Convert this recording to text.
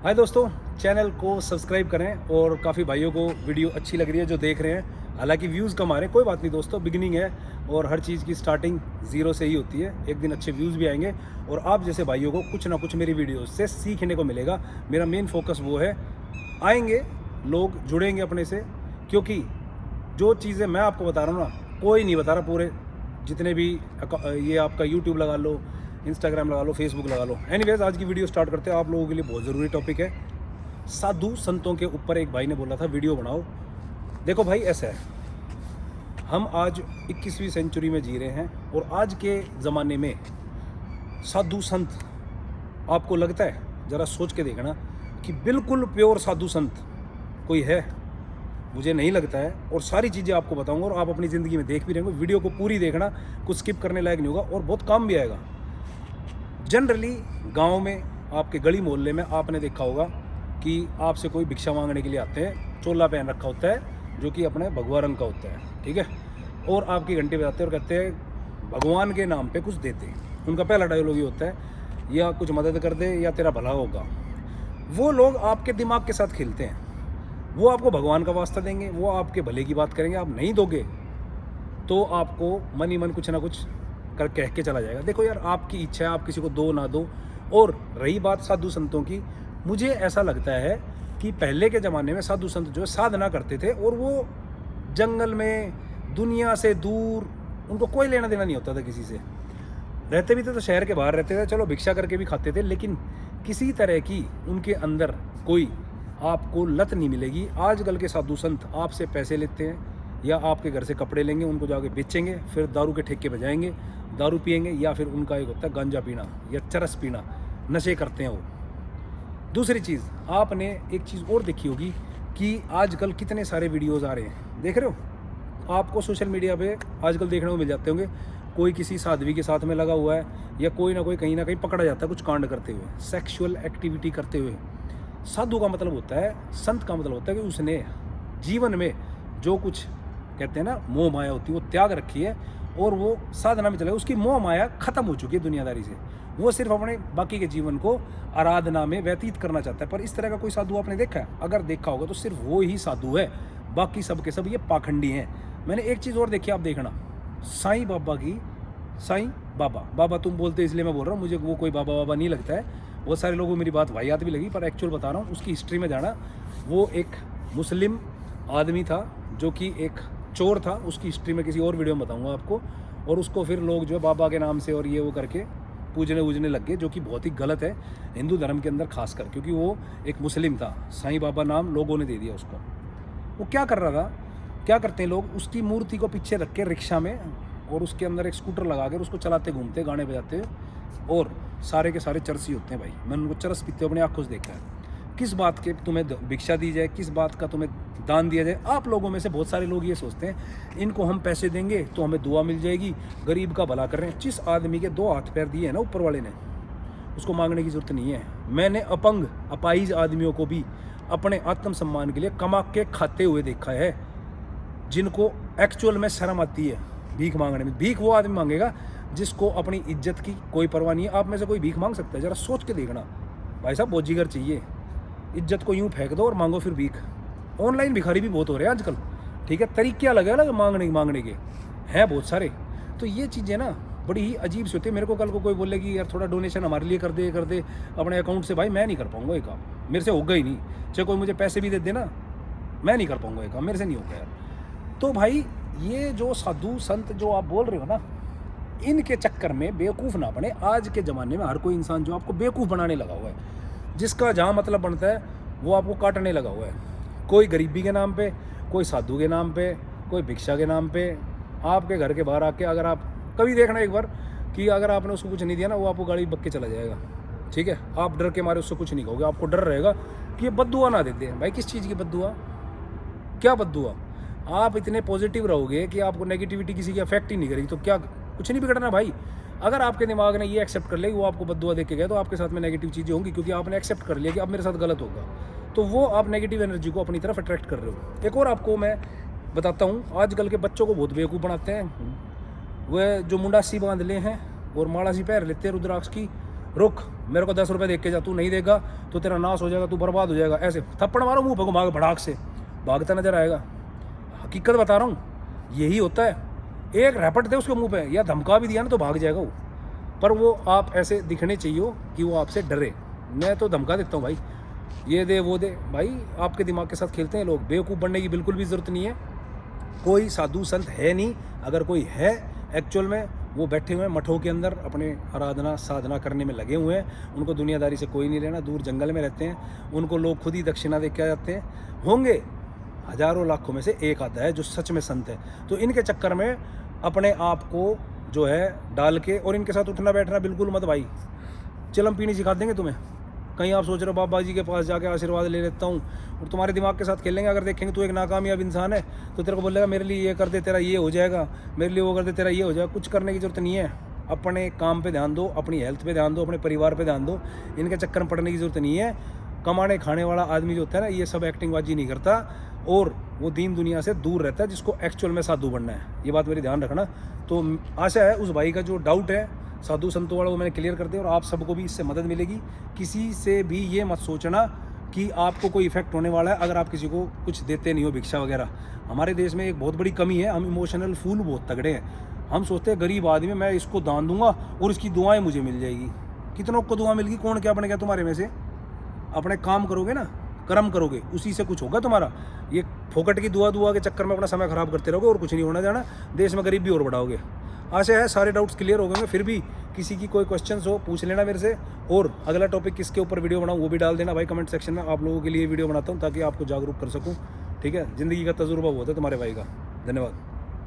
हाय दोस्तों, चैनल को सब्सक्राइब करें और काफ़ी भाइयों को वीडियो अच्छी लग रही है जो देख रहे हैं। हालांकि व्यूज़ कम आ रहे हैं, कोई बात नहीं दोस्तों, बिगिनिंग है और हर चीज़ की स्टार्टिंग ज़ीरो से ही होती है। एक दिन अच्छे व्यूज़ भी आएंगे और आप जैसे भाइयों को कुछ ना कुछ मेरी वीडियो से सीखने को मिलेगा। मेरा मेन फोकस वो है, आएंगे लोग, जुड़ेंगे अपने से, क्योंकि जो चीज़ें मैं आपको बता रहा हूँ ना, कोई नहीं बता रहा। पूरे जितने भी ये आपका यूट्यूब लगा लो, इंस्टाग्राम लगा लो, फेसबुक लगा लो। एनीवेज, आज की वीडियो स्टार्ट करते हैं। आप लोगों के लिए बहुत ज़रूरी टॉपिक है। साधु संतों के ऊपर एक भाई ने बोला था वीडियो बनाओ। देखो भाई, ऐसा है, हम आज 21वीं सेंचुरी में जी रहे हैं और आज के ज़माने में साधु संत, आपको लगता है, ज़रा सोच के देखना कि बिल्कुल प्योर साधु संत कोई है? मुझे नहीं लगता है। और सारी चीज़ें आपको बताऊंगा और आप अपनी ज़िंदगी में देख भी रहेंगे। वीडियो को पूरी देखना, कुछ स्किप करने लायक नहीं होगा और बहुत काम भी आएगा। जनरली गांव में, आपके गली मोहल्ले में आपने देखा होगा कि आपसे कोई भिक्षा मांगने के लिए आते हैं, चोला पहन रखा होता है जो कि अपने भगवा रंग का होता है, ठीक है, और आपकी घंटे बजाते हैं और कहते हैं भगवान के नाम पे कुछ देते हैं। उनका पहला डायलॉग ये होता है, या कुछ मदद कर दे या तेरा भला होगा। वो लोग आपके दिमाग के साथ खेलते हैं। वो आपको भगवान का वास्ता देंगे, वो आपके भले की बात करेंगे। आप नहीं दोगे तो आपको मन ही मन कुछ ना कुछ कर कह के चला जाएगा। देखो यार, आपकी इच्छा है, आप किसी को दो ना दो। और रही बात साधु संतों की, मुझे ऐसा लगता है कि पहले के ज़माने में साधु संत जो है साधना करते थे और वो जंगल में, दुनिया से दूर, उनको कोई लेना देना नहीं होता था किसी से। रहते भी थे तो शहर के बाहर रहते थे, चलो भिक्षा करके भी खाते थे, लेकिन किसी तरह की उनके अंदर कोई आपको लत नहीं मिलेगी। आजकल के साधु संत आपसे पैसे लेते हैं या आपके घर से कपड़े लेंगे, उनको जाके बेचेंगे, फिर दारू के ठेके बजाएंगे, दारू पिएंगे, या फिर उनका एक होता है गांजा पीना या चरस पीना, नशे करते हैं वो। दूसरी चीज़, आपने एक चीज़ और देखी होगी कि आजकल कितने सारे वीडियोज़ आ रहे हैं, देख रहे हो आपको सोशल मीडिया पे आजकल देखने को मिल जाते होंगे। कोई किसी साध्वी के साथ में लगा हुआ है या कोई ना कोई कहीं ना कहीं पकड़ा जाता है कुछ कांड करते हुए, सेक्सुअल एक्टिविटी करते हुए। साधु का मतलब होता है, संत का मतलब होता है कि उसने जीवन में जो कुछ कहते हैं ना मोह माया होती है वो त्याग रखी है और वो साधना में चला गया। उसकी मोह माया खत्म हो चुकी है दुनियादारी से। वो सिर्फ अपने बाकी के जीवन को आराधना में व्यतीत करना चाहता है। पर इस तरह का कोई साधु आपने देखा है? अगर देखा होगा तो सिर्फ वो ही साधु है, बाकी सब के सब ये पाखंडी हैं। मैंने एक चीज़ और देखी, आप देखना, साईं बाबा की, साईं बाबा, बाबा तुम बोलते इसलिए मैं बोल रहा हूँ, मुझे वो कोई बाबा बाबा नहीं लगता है। बहुत सारे लोगों को मेरी बात वाहियात भी लगी, पर एक्चुअल बता रहा हूँ, उसकी हिस्ट्री में जाना। वो एक मुस्लिम आदमी था जो कि एक चोर था। उसकी हिस्ट्री में किसी और वीडियो में बताऊंगा आपको। और उसको फिर लोग जो है बाबा के नाम से और ये वो करके पूजने वूजने लग गए, जो कि बहुत ही गलत है हिंदू धर्म के अंदर खासकर, क्योंकि वो एक मुस्लिम था। साईं बाबा नाम लोगों ने दे दिया उसको। वो क्या कर रहा था, क्या करते हैं लोग, उसकी मूर्ति को पीछे रख के रिक्शा में और उसके अंदर एक स्कूटर लगा कर उसको चलाते घूमते, गाने बजाते, और सारे के सारे चरसी होते हैं भाई। मैंने उनको चरस पीते अपनी आंखों से देखा है। किस बात के तुम्हें भिक्षा दी जाए, किस बात का तुम्हें दान दिया जाए? आप लोगों में से बहुत सारे लोग ये सोचते हैं इनको हम पैसे देंगे तो हमें दुआ मिल जाएगी, गरीब का भला कर रहे हैं। जिस आदमी के दो हाथ पैर दिए हैं ना ऊपर वाले ने, उसको मांगने की जरूरत नहीं है। मैंने अपंग, अपाहिज आदमियों को भी अपने आत्मसम्मान के लिए कमा के खाते हुए देखा है, जिनको एक्चुअल में शर्म आती है भीख मांगने में। भीख वो आदमी मांगेगा जिसको अपनी इज्जत की कोई परवाह नहीं है। आप में से कोई भीख मांग सकता है? जरा सोच के देखना भाई साहब, बहुत जिगर चाहिए। इज्जत को यूं फेंक दो और मांगो फिर भीख। ऑनलाइन भिखारी भी बहुत हो रहे हैं आजकल, ठीक है, तरीके अलग अलग मांगने के हैं बहुत सारे। तो ये चीज़ें ना बड़ी ही अजीब सी होती है। मेरे को कल को कोई बोले कि यार थोड़ा डोनेशन हमारे लिए कर दे अपने अकाउंट से, भाई मैं नहीं कर पाऊंगा ये काम, मेरे से होगा ही नहीं। चाहे कोई मुझे पैसे भी दे देना, मैं नहीं कर पाऊंगा ये काम, मेरे से नहीं होगा यार। तो भाई, ये जो साधु संत जो आप बोल रहे हो ना, इनके चक्कर में बेवकूफ़ ना बने। आज के ज़माने में हर कोई इंसान जो आपको बेवकूफ़ बनाने लगा हुआ है, जिसका जहाँ मतलब बनता है वो आपको काटने लगा हुआ है। कोई गरीबी के नाम पे, कोई साधु के नाम पे, कोई भिक्षा के नाम पे। आपके घर के बाहर आके अगर आप कभी देखना एक बार कि अगर आपने उसको कुछ नहीं दिया ना, वो आपको गाड़ी बक के चला जाएगा, ठीक है। आप डर के मारे उससे कुछ नहीं कहोगे, आपको डर रहेगा कि ये बद्दुआ ना देते हैं। भाई किस चीज़ की बद्दुआ, क्या बद्दुआ? आप इतने पॉजिटिव रहोगे कि आपको नेगेटिविटी किसी की अफेक्ट ही नहीं करेगी, तो क्या कुछ नहीं बिगड़ना भाई। अगर आपके दिमाग ने ये एक्सेप्ट कर लिया कि वो आपको बद्दुआ देख के गया, तो आपके साथ में नेगेटिव चीज़ें होंगी, क्योंकि आपने एक्सेप्ट कर लिया कि अब मेरे साथ गलत होगा। तो वो आप नेगेटिव एनर्जी को अपनी तरफ अट्रैक्ट कर रहे हो। एक और आपको मैं बताता हूँ, आजकल के बच्चों को बहुत बेवकूफ़ बनाते हैं। वह जो मुंडासी बांध ले हैं और माला सी पैर लेते हैं रुद्राक्ष की, रुक, मेरे को 10 रुपये देख के जा, तू नहीं देगा तो तेरा नाश हो जाएगा, तू बर्बाद हो जाएगा, ऐसे थप्पड़ मारो मुँह पर घुमा के भड़ाक से, भागता नजर आएगा। हकीकत बता रहा हूँ, यही होता है। एक रैपट दे उसके मुंह पे या धमका भी दिया ना तो भाग जाएगा वो, पर वो आप ऐसे दिखने चाहिए कि वो आपसे डरे। मैं तो धमका देता हूँ भाई, ये दे वो दे, भाई आपके दिमाग के साथ खेलते हैं लोग। बेवकूफ़ बनने की बिल्कुल भी ज़रूरत नहीं है। कोई साधु संत है नहीं, अगर कोई है एक्चुअल में वो बैठे हुए हैं मठों के अंदर अपने आराधना साधना करने में लगे हुए हैं। उनको दुनियादारी से कोई नहीं लेना, दूर जंगल में रहते हैं। उनको लोग खुद ही दक्षिणा दे के आ जाते हैं। होंगे हजारों लाखों में से एक आता है जो सच में संत है। तो इनके चक्कर में अपने आप को जो है डाल के और इनके साथ उठना बैठना बिल्कुल मत भाई। चिलम पीनी सिखा देंगे तुम्हें। कहीं आप सोच रहे हो बाबा जी के पास जाके आशीर्वाद ले लेता हूँ, और तुम्हारे दिमाग के साथ खेलेंगे। अगर देखेंगे तू एक नाकामयाब इंसान है तो तेरे को बोलेगा मेरे लिए ये कर दे तेरा ये हो जाएगा, मेरे लिए वो कर दे तेरा ये हो जाएगा। कुछ करने की जरूरत नहीं है। अपने काम पे ध्यान दो, अपनी हेल्थ पे ध्यान दो, अपने परिवार पे ध्यान दो। इनके चक्कर में पड़ने की जरूरत नहीं है। कमाने खाने वाला आदमी जो होता है ना, ये सब एक्टिंगबाजी नहीं करता और वो दीन दुनिया से दूर रहता है, जिसको एक्चुअल में साधु बनना है। ये बात मेरी ध्यान रखना। तो आशा है उस भाई का जो डाउट है साधु संतों वाला वो मैंने क्लियर कर दिया, और आप सबको भी इससे मदद मिलेगी। किसी से भी ये मत सोचना कि आपको कोई इफेक्ट होने वाला है अगर आप किसी को कुछ देते नहीं हो, भिक्षा वगैरह। हमारे देश में एक बहुत बड़ी कमी है, हम इमोशनल फूल बहुत तगड़े हैं। हम सोचते हैं गरीब आदमी मैं इसको दान दूंगा और इसकी दुआएं मुझे मिल जाएगी। कितनों को दुआ मिलेगी, कौन क्या बनेगा तुम्हारे में से? अपने काम करोगे ना, कर्म करोगे, उसी से कुछ होगा तुम्हारा। ये फोकट की दुआ के चक्कर में अपना समय खराब करते रहोगे और कुछ नहीं होना जाना। देश में गरीब भी और बढ़ाओगे। आशा है सारे डाउट्स क्लियर हो गए। फिर भी किसी की कोई क्वेश्चंस हो पूछ लेना मेरे से, और अगला टॉपिक किसके ऊपर वीडियो बनाऊँ वो भी डाल देना भाई कमेंट सेक्शन में। आप लोगों के लिए वीडियो बनाता हूँ ताकि आपको जागरूक कर सकूँ। ठीक है, ज़िंदगी का तजुर्बा बहुत है तुम्हारे भाई का। धन्यवाद।